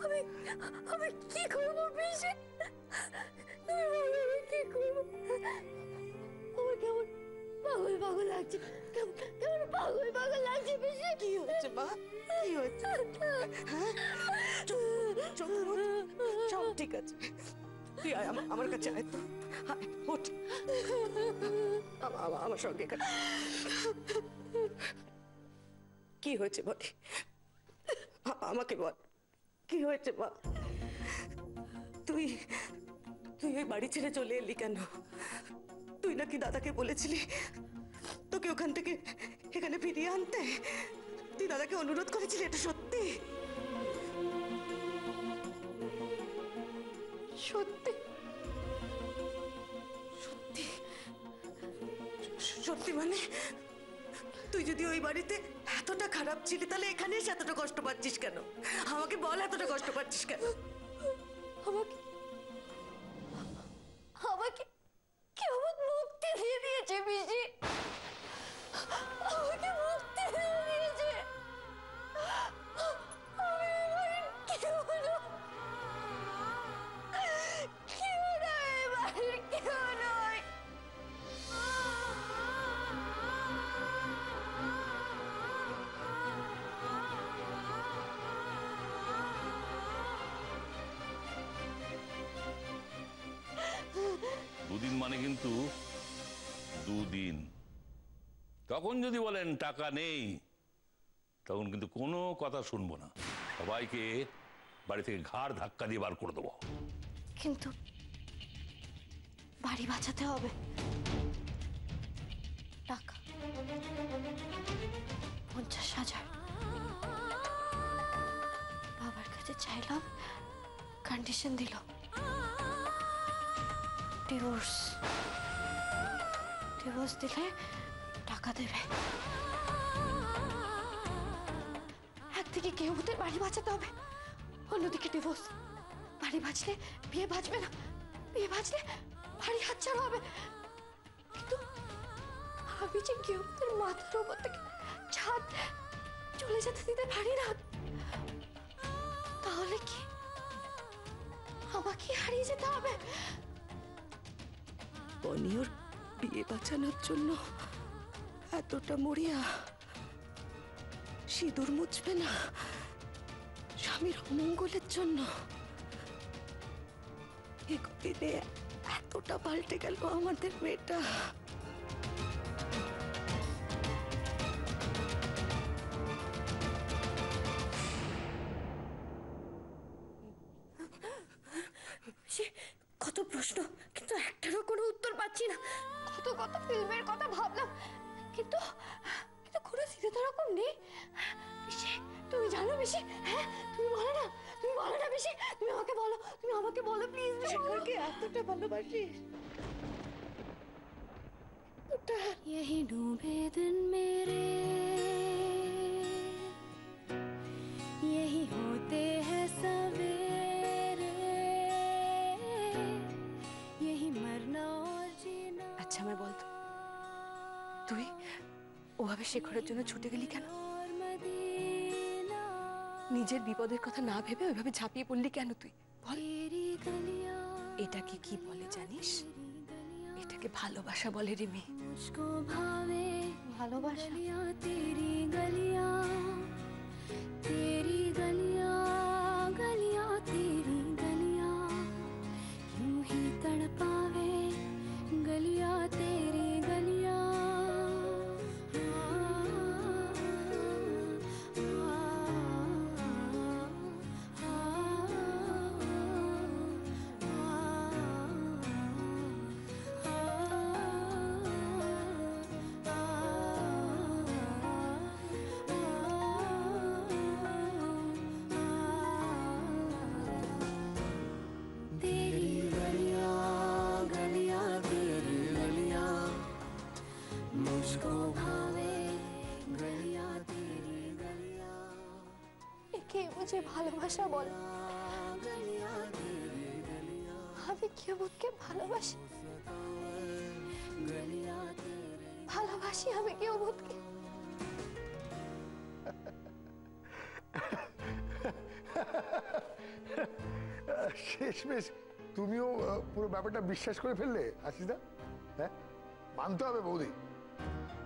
আমি আমি কি করবো পিসি? তুমি বলো আমি কি করবো? আমার কেমন পাগল পাগল লাগছে, কেমন পাগল পাগল লাগছে পিসি। কি হচ্ছে মা, কি হচ্ছে? হ্যাঁ, সব ঠিক আছে। তুই আয় আমার কাছে, আয় তো, ওঠ আমার সঙ্গে। কি হয়েছে বল, আমাকে বল, কি হয়েছে মা? তুই তুই ওই বাড়ি ছেড়ে চলে এলি কেন? তুই নাকি দাদাকে বলেছিলি তোকে ওখান থেকে এখানে ফিরিয়ে আনতে। তুই দাদাকে অনুরোধ করেছিলি, এটা সত্যি? সত্যি সত্যি? সত্যি মানে তুই যদি ওই বাড়িতে এতটা খারাপ ছিলি তাহলে এখানে এসে এতটা কষ্ট পাচ্ছিস কেন? আমাকে বল, এতটা কষ্ট পাচ্ছিস কেন? আমাকে আমাকে কেমন মুক্তি দিয়ে দিয়েছে পিসি, আমাকে মুক্তি দিয়ে দিয়েছে। আমি এবার কেউ নয়, এবার কেউ নয়। দুদিন মানে কিন্তু দুদিন। তখন যদি বলেন টাকা নেই, তখন কিন্তু কোনো কথা শুনবো না, সবাইকে বাড়ি থেকে ঘাড় ধাক্কা দিয়ে বার করে দেবো। কিন্তু বাড়ি বাঁচাতে হবে, টাকা 50,000 বাবার কাছে চাইলাম, কন্ডিশন দিল ডিভোর্স দিলে টাকা দেবে। একদিকে কেউতে বাড়ি বাঁচাতে হবে, অন্যদিকে ডিভোর্স। বাড়ি বাঁচলে বিয়ে বাঁচবে না, বিয়ে বাঁচলে বাড়ি হাতছাড়া হবে। কিন্তু আমি যে কেউতের মাথার উপর থেকে ছাদ চলে যেতে দিতে পারি না। তাহলে কি আমাকে হারিয়ে যেতে হবে? বনিওর বিয়ে বাঁচানোর জন্য এতটা মরিয়া? সিঁদুর মুছবে না স্বামীর অমঙ্গলের জন্য? একদিনে এতটা পাল্টে গেল আমাদের মেয়েটা। কত প্রশ্ন, কিন্তু একটারও কোনো উত্তর পাচ্ছি না। কত কত ফিল্মের কথা ভাবলাম, কিন্তু কিন্তু কোনো সিধে রকম নেই। পিসি তুমি জানো পিসি? হ্যাঁ তুমি বলো না, তুমি বলো না পিসি, তুমি আমাকে বলো, তুমি আমাকে বলো প্লিজ। শেখরকে এতটা ভালোবাসিস? यही डूबे दिन मेरे यही होते हैं सवेरे यही मरना और जीना। আচ্ছা আমায় বলতো, তুই ওভাবে শেখরের জন্য ছুটে গেলি কেন? নিজের বিপদের কথা না ভেবে ওইভাবে ঝাঁপিয়ে পড়লি কেন তুই? বল। এটাকে কি বলে জানিস? এটাকে ভালোবাসা বলে রে মেয়ে। ভালোবাসা? तेरी गलियां गलियां तेरी गलियां यूं ही तड़पावे गलियां तेरी गलियां। मुझको भावे गलियां तेरी गलियां। একে मुझे ভালোবাসা বলে। আমি কেবলকে ভালোবাসি, ভালোবাসি আমি কেবলকে। শেষমেশ তুমিও পুরো ব্যাপারটা বিশ্বাস করে ফেললে আশিসদা? হ্যাঁ, মানতে হবে বৌদি,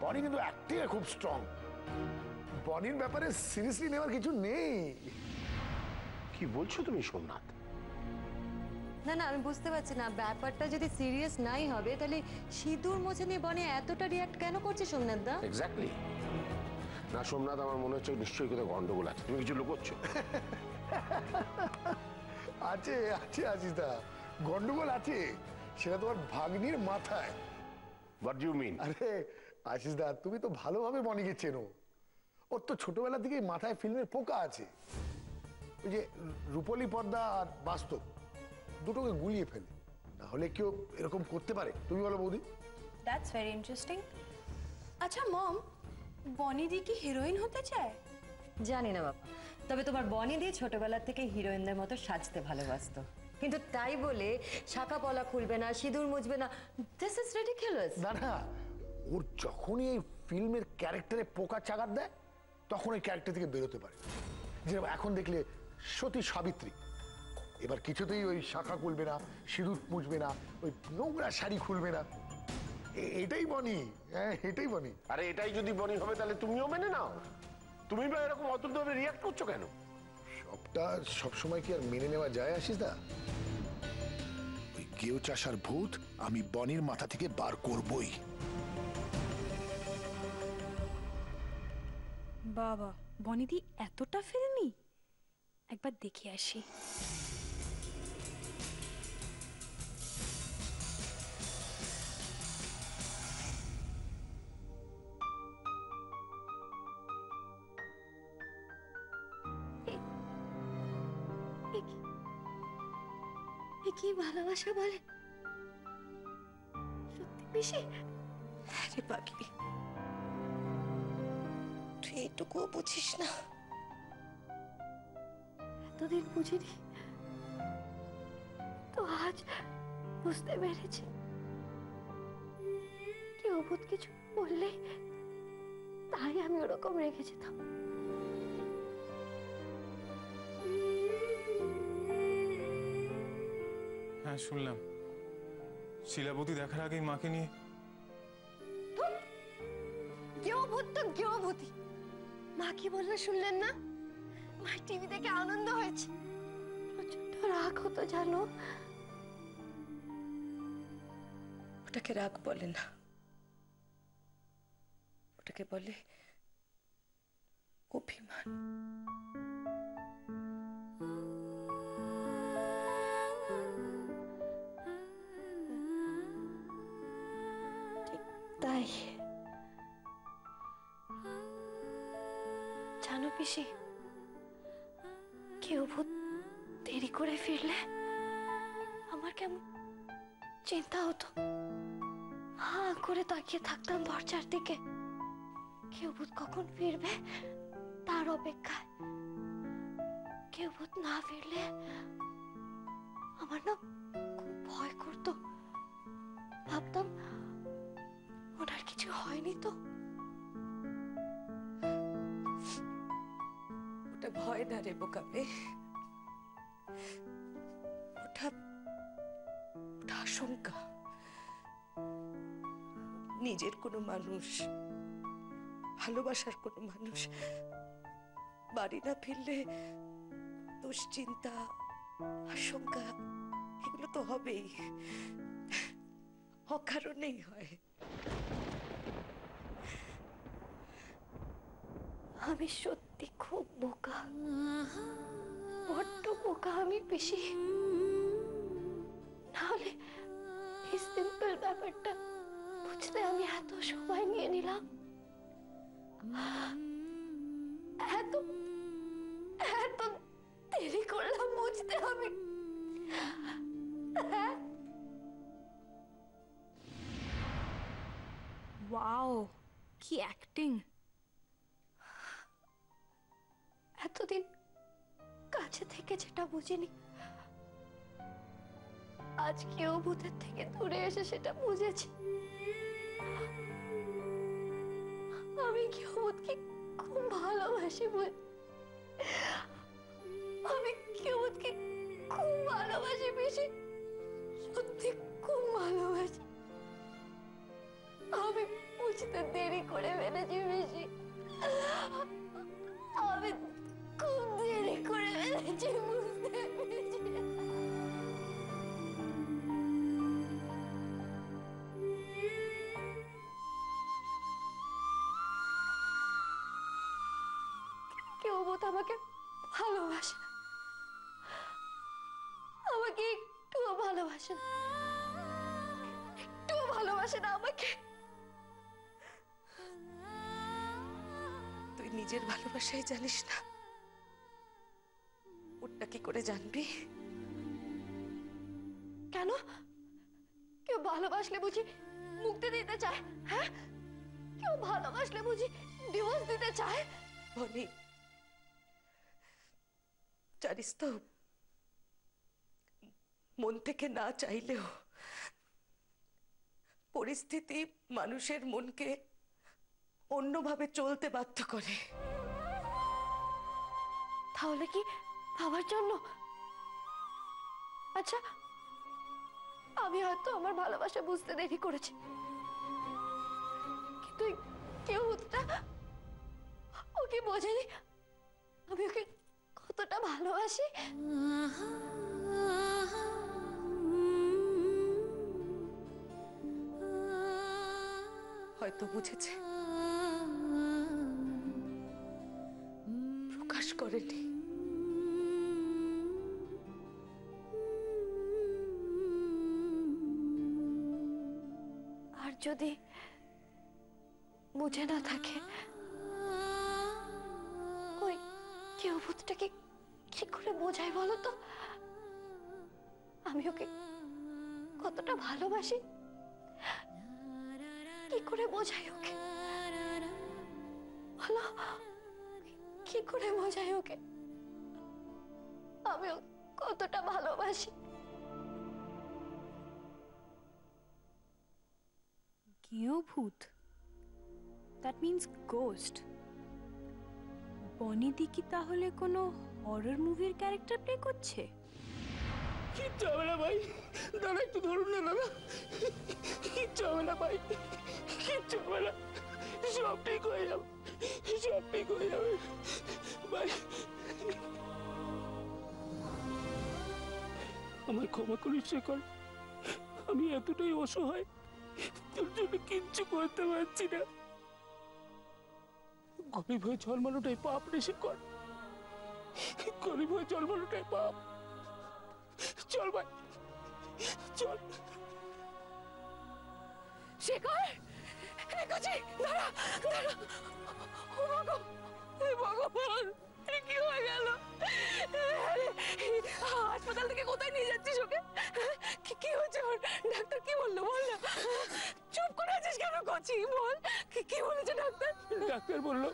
বনি কিন্তু অ্যাক্টিংয়ে খুব স্ট্রং। বনির ব্যাপারে সিরিয়াসলি নেওয়ার কিছু নেই। কি বলছো তুমি সোমনাথ? না না, আমি বুঝতে পারছি না, ব্যাপারটা যদি সিরিয়াস নাই হবে তাহলে সিঁদুর মোছে নিয়ে বনে এতটা রিয়াক্ট কেন করছে সোমনাথ দা? এক্স্যাক্টলি। না সোমনাথ, আমার মনে হচ্ছে নিশ্চয়ই কোথাও গন্ডগোল আছে, তুমি কিছু লুকোচ্ছ। আছে আছে আশিসদা, গন্ডগোল আছে, সেটা তোমার ভাগ্নির মাথায়। What you mean? আরে আশিসদা, তুমি তো ভালোভাবে বনিকে চেনো। ওর তো ছোটবেলা থেকেই মাথায় ফিল্মের পোকা আছে। ওই যে রূপলী পর্দা আর বাস্তব দুটোকে গুলিয়ে ফেলে, না হলে কেউ এরকম করতে পারে? তুমি বলো বৌদি। That's very interesting. আচ্ছা মম, বনি দি কি হিরোইন হতে চায়? জানি না বাবা, তবে তোমার বনি দিয়ে ছোটবেলা থেকে হিরোইনদের মতো সাজতে ভালোবাসতো, কিন্তু তাই বলে শাখা পলা খুলবে না, সিঁদুর মুছবে না, দিস ইজ রিডিকুলাস। না না, ওর যখনই এই ফিল্মের ক্যারেক্টারে পোকা চাগাত দেয় তখন ওই ক্যারেক্টার থেকে বেরোতে পারে। যেরকম এখন দেখলে সতী সাবিত্রী, এবার কিছুতেই ওই শাখা খুলবে না, সিঁদুর মুছবে না, ওই নোংরা শাড়ি খুলবে না। এটাই বনি, হ্যাঁ এটাই বনি। আরে এটাই যদি বনি হবে তাহলে তুমিও মেনে নাও। তুমি বা এরকম অদ্ভুতভাবে রিয়াক্ট করছো কেন? সবটা সবসময় কি আর মেনে নেওয়া যায় আশিসদা? ওই কেউ চাষার ভূত আমি বনির মাথা থেকে বার করবই। বাবা, বনিদি এতটা ফেরেনি? একবার দেখে আসি। কি ভালোবাসা বলে সত্যি পিসি? আরে পাগলি, তুই এইটুকুও বুঝিস না? এতদিন বুঝিনি, তো আজ বুঝতে পেরেছি। কেউ অদ্ভুত কিছু বললে তাই আমি ওরকম রেখে যেতাম। হ্যাঁ শুনলাম, শিলাবতী দেখার আগেই মাকে নিয়ে। গৃহভূতি মা কি বললো শুনলেন না? মা টিভি দেখে আনন্দ হয়েছে, প্রচন্ড রাগ হতো জানো। ওটাকে রাগ বলে না, ওটাকে বলে অভিমান। তাই জানো পিসি, কেউ ভূত দেরি করে ফিরলে আমার কেমন চিন্তা হতো। হা করে তাকিয়ে থাকতাম দরজার দিকে, কেউ ভূত কখন ফিরবে তার অপেক্ষায়। কেউ ভূত না ফিরলে আমার না খুব ভয় করতো, ভাবতাম ওনার কিছু হয়নি তো। ওটা ভয় না রে বোকা মেয়ে, ওটা ওটা আশঙ্কা। নিজের কোনো মানুষ, ভালোবাসার কোনো মানুষ বাড়ি না ফিরলে দুশ্চিন্তা, আশঙ্কা এগুলো তো হবেই, অকারণেই হয়। আমি সত্যি খুব বোকা, বড্ড বোকা আমি পিসি। নাহলে এই সিম্পল ব্যাপারটা বুঝতে আমি এত সময় নিয়ে নিলাম, এত এত দেরি করলাম বুঝতে হবে। ওয়াও, কি অ্যাক্টিং! এতদিন কাছে থেকে যেটা বুঝিনি, আজ কেউ ভূতের থেকে দূরে এসে সেটা বুঝেছি। আমি কেউ ভূতকে খুব ভালোবাসি, আমি কেউকে খুব ভালোবাসি পিসি, সত্যি খুব ভালোবাসি। আমি বুঝতে দেরি করে ফেলেছি পিসি, আমি খুব দেরি করে ফেলেছি বুঝতে পিসি। কেউ বোধ আমাকে ভালোবাসে না, আমাকে একটুও ভালোবাসে না, একটুও ভালোবাসে না আমাকে। তুই নিজের ভালোবাসাই জানিস না, ওটা কি করে জানবি? কেন? কেউ ভালোবাসলে বুঝি মুক্তি দিতে চায়? হ্যাঁ, কেউ ভালোবাসলে বুঝি ডিভোর্স দিতে চায়? বনি, জানিস তো, মন থেকে না চাইলেও পরিস্থিতি মানুষের মনকে অন্যভাবে চলতে বাধ্য করে। তাহলে কি ভাবার জন্য? আচ্ছা, আমি হয়তো আমার ভালোবাসা বুঝতে দেরি করেছি, কিন্তু কেউ ওকে বোঝেনি আমি ওকে কতটা ভালোবাসি। হয়তো বুঝেছে, প্রকাশ করেনি। আর যদি বুঝে না থাকে, ওই কেউ ভূতটাকে কি করে বোঝাই বলো তো? আমি ওকে কতটা ভালোবাসি কি করে বোঝাই ওকে? বলো, কি করে বোঝাই ওকে আমি ওকে কতটা ভালোবাসি? গৃহভূত, দ্যাট মিন্স গোস্ট। বনিদি কি তাহলে কোনো হরর মুভির ক্যারেক্টার প্লে করছে? কিচ্ছু হবে না ভাই, দাদা একটু ধরুন না দাদা, কিচ্ছু হবে না ভাই, কিচ্ছু হবে না, সব ঠিক হয়ে যাবে, সব ঠিক হয়ে যাবে ভাই। আমায় ক্ষমা করিস শেখর, আমি এতটাই অসহায়, তোর জন্য কিচ্ছু করতে পারছি না। গরিব হয়ে জন্মানোটাই পাপ রে শেখর, গরিব হয়ে জন্মানোটাই পাপ। চল ভাই, চল। শেখর, এগোছি, দাঁড়া দাঁড়া। ও বাবা, হে ভগবান, এ কি হয়ে গেল? হাসপাতাল থেকে কোথায় নিয়ে যাচ্ছিস ওকে? কি হয়েছে ওর? ডাক্তার কি বললো বল না। চুপ করে আছিস কেন কচি? বল, কি বলেছে ডাক্তার? ডাক্তার বললো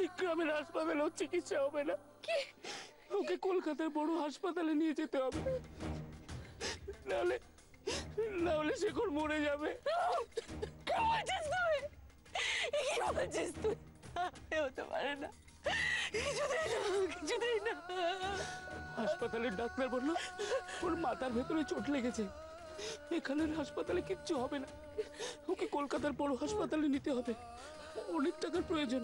এই গ্রামের হাসপাতালেও চিকিৎসা হবে না, কি? ওকে কলকাতার বড় হাসপাতালে নিয়ে যেতে হবে, নাহলে শেখর মরে যাবে। কি বলছিস তুই? কি বলছিস তুই? হতে পারে না, কিছুতেই না, কিছুতেই না। হাসপাতালের ডাক্তার বললো ওর মাথার ভেতরে চোট লেগেছে, এখানের হাসপাতালে কিচ্ছু হবে না, ওকে কলকাতার বড় হাসপাতালে নিতে হবে, অনেক টাকার প্রয়োজন।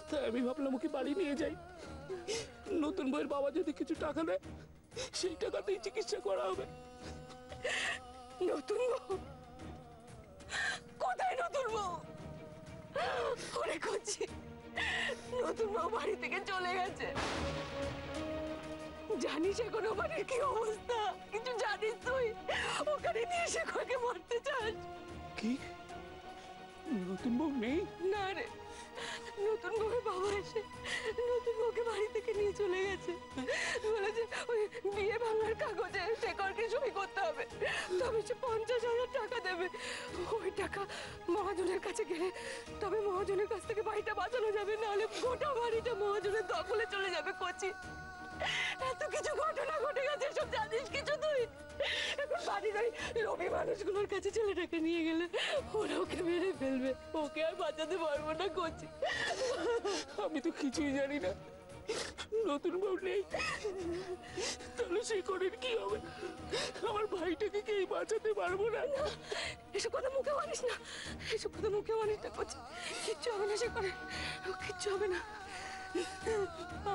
তাই আমি ভাবলাম ওকে বাড়ি নিয়ে যাই, নতুন বউয়ের বাবা যদি কিছু টাকা দেয় সেই টাকাতেই চিকিৎসা করা হবে। নতুন বউ? কোথায় নতুন বউ? ওরে কচি, নতুন বউ বাড়ি থেকে চলে গেছে। জানিস এখন বাড়ির কি অবস্থা? কিছু জানিস তুই? ওখানে নিয়ে শেখরকে মারতে চাস? কি, নতুন বউ নেই? না রে, নতুন বউয়ের বাবা এসে নতুন বউকে বাড়ি থেকে নিয়ে চলে গেছে। বলেছে ওই বিয়ে ভাঙার কাগজে শেখরকে সই করতে হবে, তবে সে 50,000 টাকা দেবে। ওই টাকা মহাজনের কাছে গেলে তবে মহাজনের কাছ থেকে বাড়িটা বাঁচানো যাবে, নাহলে গোটা বাড়িটা মহাজনের দখলে চলে যাবে। কচি, এত কিছু ঘটনা ঘটে গেছে, সব জানিস কিছু তুই? এখন বাড়ির ওই লোভী মানুষগুলোর কাছে ছেলেটাকে নিয়ে গেলে ওরা ওকে মেরে ফেলবে, ওকে আর বাঁচাতে পারবো না। কচি, আমি তো কিছুই জানি না, নতুন বউ নেই, তাহলে শেখরের কি হবে? আমার ভাইটাকে কি বাঁচাতে পারবো না? এসব কথা মুখে বলিস না, এসব কথা মুখে বলিস না করছি। কিচ্ছু হবে না শেখরের, কিচ্ছু হবে না।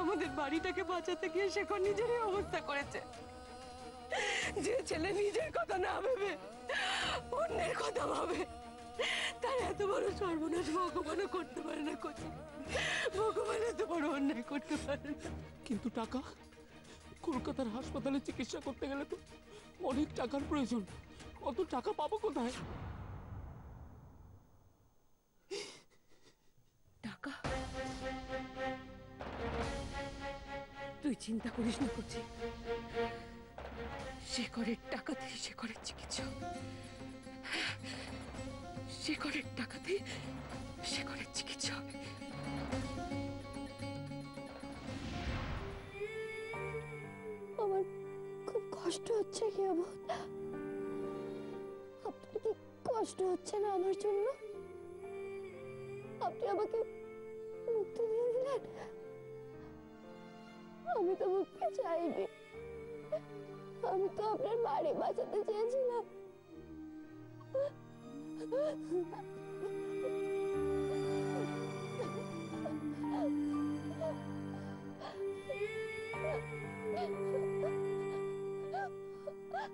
আমাদের বাড়িটাকে বাঁচাতে গিয়ে শেখর নিজের এই অবস্থা করেছে। যে ছেলে নিজের কথা না ভেবে অন্যের কথা ভাবে, তার এত বড় সর্বনাশ ভগবানও করতে পারে না। করছে ভগবান এত বড় অন্যায় করতে পারে না। কিন্তু টাকা, কলকাতার হাসপাতালে চিকিৎসা করতে গেলে তো অনেক টাকার প্রয়োজন। অত টাকা পাবো কোথায়? টাকা? তুই চিন্তা করিস না করছি, শেখরের টাকাতেই শেখরের চিকিৎসা হবে। শেখরের টাকাতেই শেখরের চিকিৎসা হবে। আমার খুব কষ্ট হচ্ছে কি অবধ? আপনার কি কষ্ট হচ্ছে না আমার জন্য? আপনি আমাকে মুক্তি দিয়ে দিলেন। আমি তো মুক্তি চাইনি, আমি তো আপনার বাড়ি বাঁচাতে চেয়েছিলাম।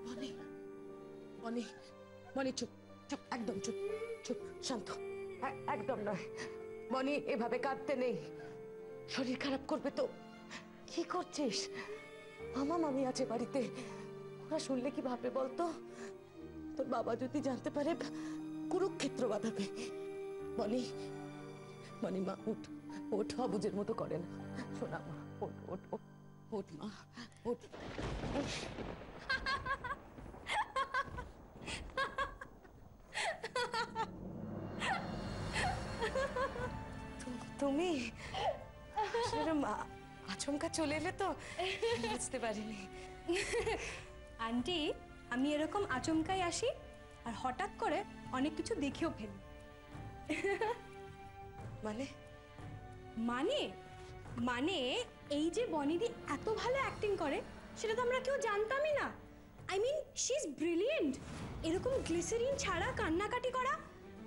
বনি, বনি, বনি চুপ, চুপ, একদম চুপ, চুপ, শান্ত। একদম নয় বনি, এভাবে কাঁদতে নেই, শরীর খারাপ করবে তো। কি করছিস? মামা মামি আছে বাড়িতে, ওরা শুনলে কি ভাববে বলতো? তোর বাবা যদি জানতে পারে কুরুক্ষেত্র বাঁধাবে। বনি, বনি মা উঠ, ওঠ, অবুঝের মতো করে না। শোনা মা, ওঠ, ওঠ, ওঠ, ওঠ মা, ওঠ। তুমি আসলে মা আচমকা চলে এলে তো বুঝতে পারিনি। আন্টি, আমি এরকম আচমকাই আসি আর হঠাৎ করে অনেক কিছু দেখেও ফেলি। মানে? মানে মানে এই যে বনিদি এত ভালো অ্যাক্টিং করে সেটা তো আমরা কেউ জানতামই না। I mean she is brilliant. এরকম গ্লিসারিন ছাড়া কান্নাকাটি করা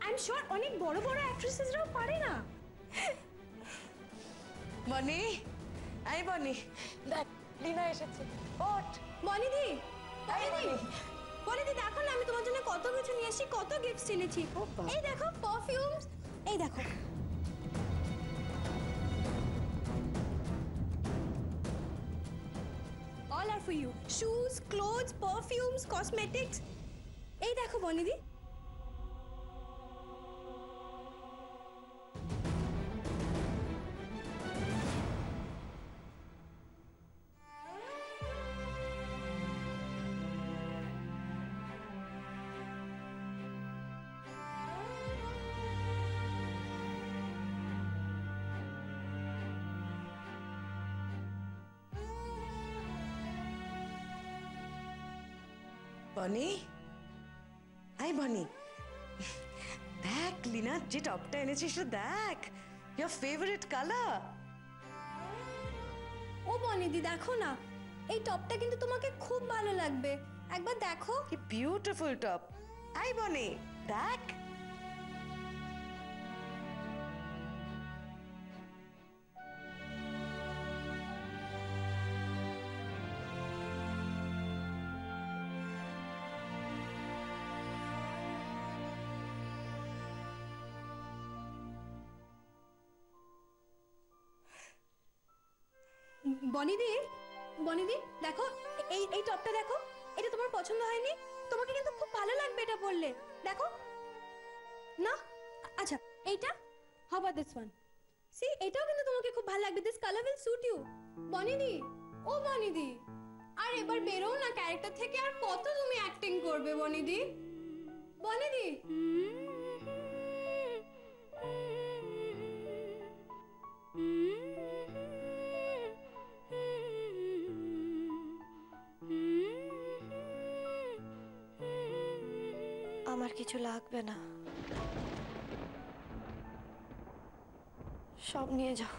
আই এম শিওর অনেক বড় বড় অ্যাক্ট্রেসেসরাও পারে না। বনি, আই বনি, দেখ লীনা এসেছে, ওঠ। বনিদি, বনিদি, বনিদি দেখো না, আমি তোমার জন্য কত কিছু নিয়ে এসেছি, কত গিফটস এনেছি। এই দেখো পারফিউমস, এই দেখো। All are for you. Shoes, clothes, perfumes, cosmetics. এই দেখো বনিদি। বনি, আই বনি, দেখ লীনা যে টপটা এনেছিস দেখ, your favorite color। ও বনিদি দেখো না, এই টপটা কিন্তু তোমাকে খুব ভালো লাগবে, একবার দেখো। কি বিউটিফুল টপ। আই বনি, দেখ। বনিদি, বনিদি দেখো, এই এই টপটা দেখো, এটা তোমার পছন্দ হয়নি? তোমাকে কিন্তু খুব ভালো লাগবে এটা পরলে, দেখো না। আচ্ছা এইটা, how about this one? See, এটাও কিন্তু তোমাকে খুব ভালো লাগবে, this colour will suit you. Bonidi, ও বনিদি, আর এবার বেরো না ক্যারেক্টার থেকে, আর কত তুমি অ্যাক্টিং করবে বনিদি? বনিদি, আমার কিছু লাগবে না, সব নিয়ে যাও।